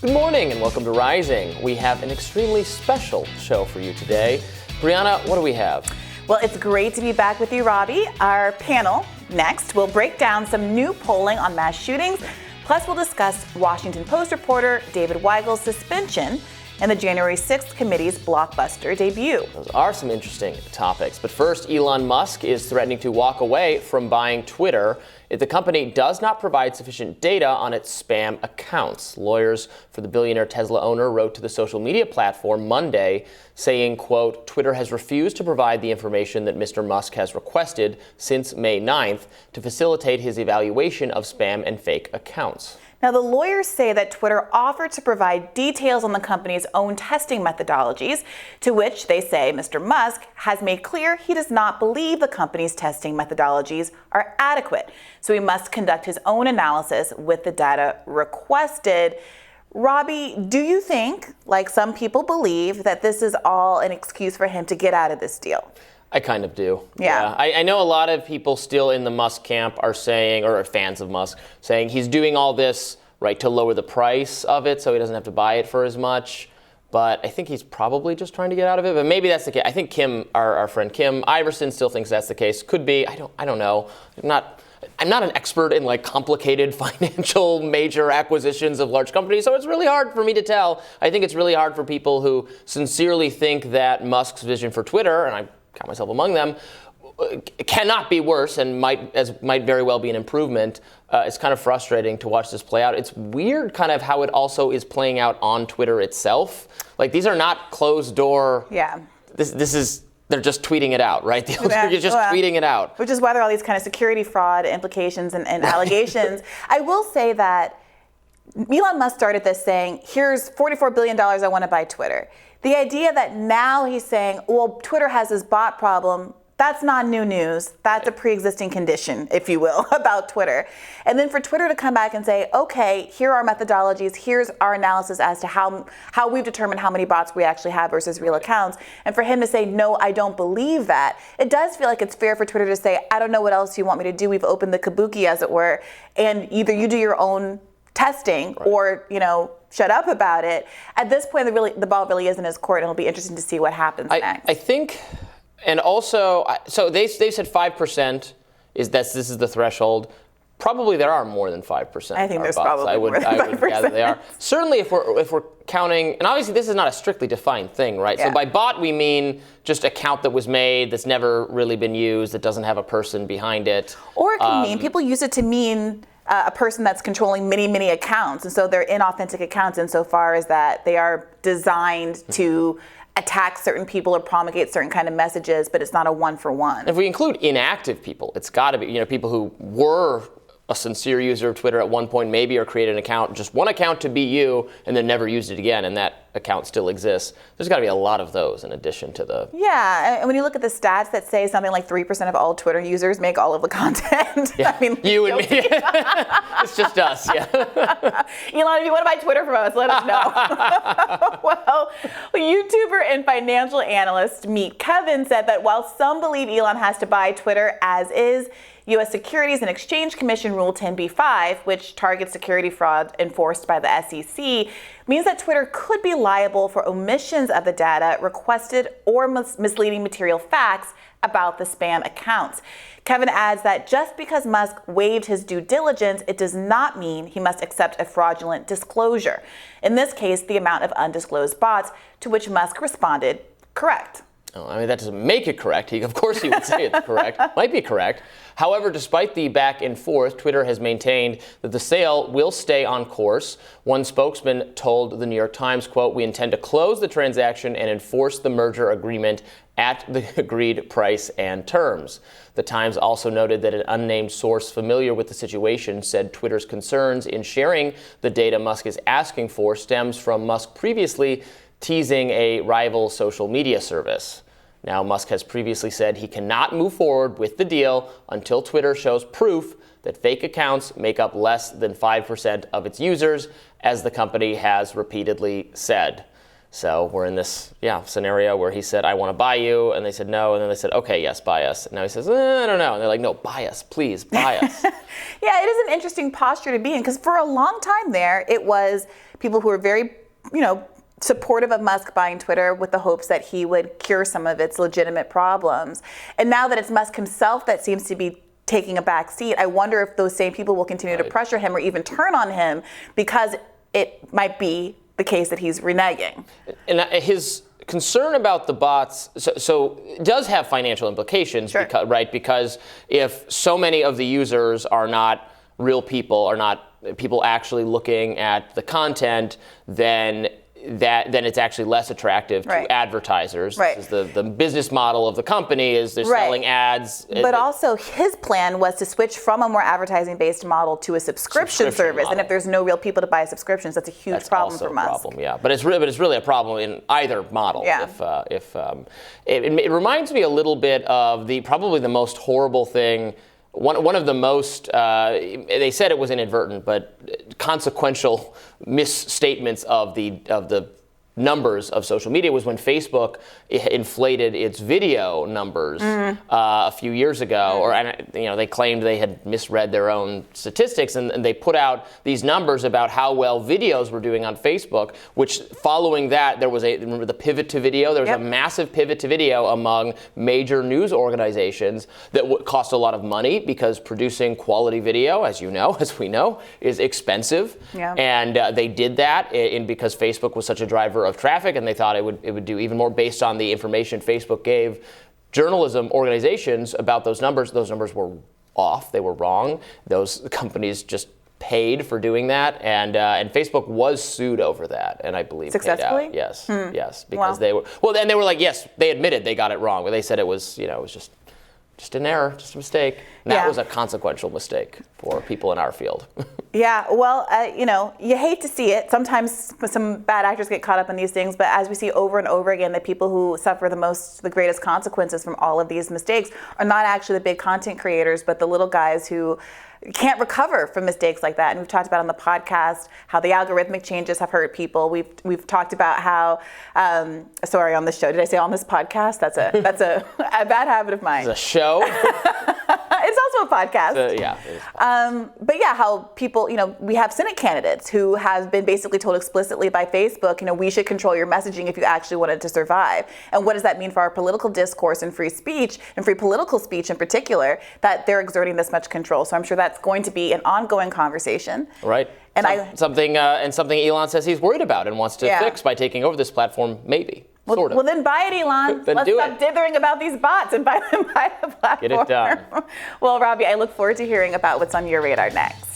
Good morning and welcome to Rising. We have an extremely special show for you today. Brianna, what do we have? Well, it's great to be back with you, Robbie. Our panel next will break down some new polling on mass shootings. Plus, we'll discuss Washington Post reporter David Weigel's suspension and the January 6th committee's blockbuster debut. Those are some interesting topics. But first, Elon Musk is threatening to walk away from buying Twitter if the company does not provide sufficient data on its spam accounts. Lawyers for the billionaire Tesla owner wrote to the social media platform Monday saying, quote, Twitter has refused to provide the information that Mr. Musk has requested since May 9th to facilitate his evaluation of spam and fake accounts. Now, the lawyers say that Twitter offered to provide details on the company's own testing methodologies, to which they say Mr. Musk has made clear he does not believe the company's testing methodologies are adequate. So he must conduct his own analysis with the data requested. Robbie, do you think, like some people believe, that this is all an excuse for him to get out of this deal? I kind of do. Yeah. I know a lot of people still in the Musk camp are saying, or are fans of Musk, saying he's doing all this, right, to lower the price of it so he doesn't have to buy it for as much. But I think he's probably just trying to get out of it. But maybe that's the case. I think Kim, our friend Kim Iverson, still thinks that's the case. Could be. I don't know. I'm not an expert in like complicated financial major acquisitions of large companies, so it's really hard for me to tell. I think it's really hard for people who sincerely think that Musk's vision for Twitter, and I count myself among them, cannot be worse and might very well be an improvement. It's kind of frustrating to watch this play out. It's weird kind of how it also is playing out on Twitter itself. Like, these are not closed door. Yeah. This is, they're just tweeting it out, right? You're just tweeting it out. Which is why there are all these kind of security fraud implications and allegations. I will say that Elon Musk started this saying, here's $44 billion I want to buy Twitter. The idea that now he's saying, well, Twitter has this bot problem, that's not new news. That's a pre-existing condition, if you will, about Twitter. And then for Twitter to come back and say, okay, here are methodologies, here's our analysis as to how we've determined how many bots we actually have versus real accounts. And for him to say, no, I don't believe that, it does feel like it's fair for Twitter to say, I don't know what else you want me to do. We've opened the kabuki, as it were, and either you do your own testing or, shut up about it. At this point, the ball really is in his court, and it'll be interesting to see what happens next. I think, and also, so they said 5% this is the threshold. Probably there are more than 5%. I think there's bots. probably more than 5%. I would gather they are. Certainly, if we're counting, and obviously this is not a strictly defined thing, right? Yeah. So by bot we mean just account that was made that's never really been used, that doesn't have a person behind it. Or it can mean, people use it to mean a person that's controlling many accounts. And so they're inauthentic accounts insofar as that they are designed to attack certain people or promulgate certain kind of messages, but it's not a one-for-one. If we include inactive people, it's got to be, people who were a sincere user of Twitter at one point maybe, or created an account, just one account to be you, and then never used it again, and that account still exists. There's got to be a lot of those in addition to the... Yeah, and when you look at the stats that say something like 3% of all Twitter users make all of the content. Yeah. You and me. It's just us, yeah. Elon, if you want to buy Twitter from us, let us know. Well, YouTuber and financial analyst Meet Kevin said that while some believe Elon has to buy Twitter as is, U.S. Securities and Exchange Commission Rule 10b-5, which targets security fraud enforced by the SEC, means that Twitter could be liable for omissions of the data requested or misleading material facts about the spam accounts. Kevin adds that just because Musk waived his due diligence, it does not mean he must accept a fraudulent disclosure. In this case, the amount of undisclosed bots, to which Musk responded, correct. Oh, I mean, that doesn't make it correct. Of course he would say it's correct. Might be correct. However, despite the back and forth, Twitter has maintained that the sale will stay on course. One spokesman told the New York Times, quote, we intend to close the transaction and enforce the merger agreement at the agreed price and terms. The Times also noted that an unnamed source familiar with the situation said Twitter's concerns in sharing the data Musk is asking for stems from Musk previously teasing a rival social media service. Now, Musk has previously said he cannot move forward with the deal until Twitter shows proof that fake accounts make up less than 5% of its users, as the company has repeatedly said. So we're in this scenario where he said, I want to buy you. And they said no. And then they said, okay, yes, buy us. And now he says, I don't know. And they're like, no, buy us, please, buy us. Yeah, it is an interesting posture to be in, because for a long time there, it was people who were very, supportive of Musk buying Twitter with the hopes that he would cure some of its legitimate problems. And now that it's Musk himself that seems to be taking a back seat, I wonder if those same people will continue to pressure him or even turn on him, because it might be the case that he's reneging. And his concern about the bots, so it does have financial implications, sure. Because if so many of the users are not real people, are not people actually looking at the content, then it's actually less attractive to advertisers. Right. This is the business model of the company is they're selling ads. But also his plan was to switch from a more advertising-based model to a subscrition service. Model. And if there's no real people to buy subscriptions, that's a huge problem for Musk. That's also a problem, yeah. But it's really a problem in either model. Yeah. It reminds me a little bit of probably the most horrible thing. One of the most, they said it was inadvertent, but consequential misstatements of the numbers of social media was when Facebook inflated its video numbers a few years ago, they claimed they had misread their own statistics, and they put out these numbers about how well videos were doing on Facebook, which following that there was remember the pivot to video? There was a massive pivot to video among major news organizations that cost a lot of money, because producing quality video, as we know, is expensive. Yeah. And they did that because Facebook was such a driver of traffic, and they thought it would do even more based on the information Facebook gave journalism organizations about those numbers. Those numbers were off. They were wrong. Those companies just paid for doing that, and Facebook was sued over that, and I believe successfully. Paid out. Yes, because they were and they were like, yes, they admitted they got it wrong, but they said it was it was just an error, just a mistake. And that was a consequential mistake for people in our field. Yeah, well, you hate to see it. Sometimes some bad actors get caught up in these things, but as we see over and over again, the people who suffer the greatest consequences from all of these mistakes are not actually the big content creators, but the little guys who can't recover from mistakes like that. And we've talked about on the podcast how the algorithmic changes have hurt people. We've talked about how on this show. Did I say on this podcast? That's a bad habit of mine. It's a show. It's also a podcast. But how people, we have Senate candidates who have been basically told explicitly by Facebook, we should control your messaging if you actually wanted to survive. And what does that mean for our political discourse and free speech, and free political speech in particular, that they're exerting this much control? So I'm sure that's going to be an ongoing conversation. Right. And something Elon says he's worried about and wants to fix by taking over this platform, maybe. Well, then buy it, Elon. Then Let's stop dithering about these bots and buy the platform. Get it done. Well, Robbie, I look forward to hearing about what's on your radar next.